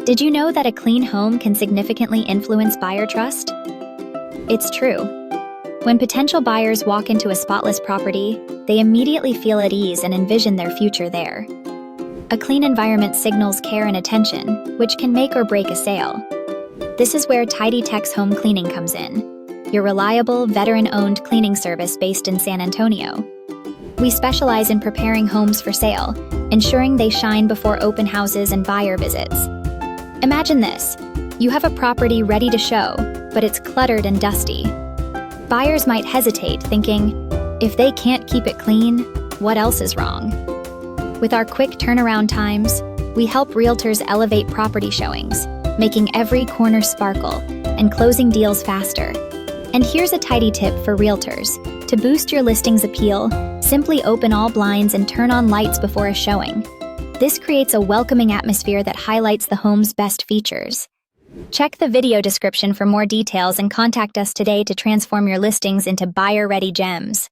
Did you know that a clean home can significantly influence buyer trust? It's true. When potential buyers walk into a spotless property, they immediately feel at ease and envision their future there. A clean environment signals care and attention, which can make or break a sale. This is where Tidy Tech's Home Cleaning comes in, your reliable, veteran-owned cleaning service based in San Antonio. We specialize in preparing homes for sale, ensuring they shine before open houses and buyer visits. Imagine this. You have a property ready to show, but it's cluttered and dusty. Buyers might hesitate, thinking, if they can't keep it clean, what else is wrong? With our quick turnaround times, we help realtors elevate property showings, making every corner sparkle and closing deals faster. And here's a tidy tip for realtors. To boost your listing's appeal, simply open all blinds and turn on lights before a showing. This creates a welcoming atmosphere that highlights the home's best features. Check the video description for more details and contact us today to transform your listings into buyer-ready gems.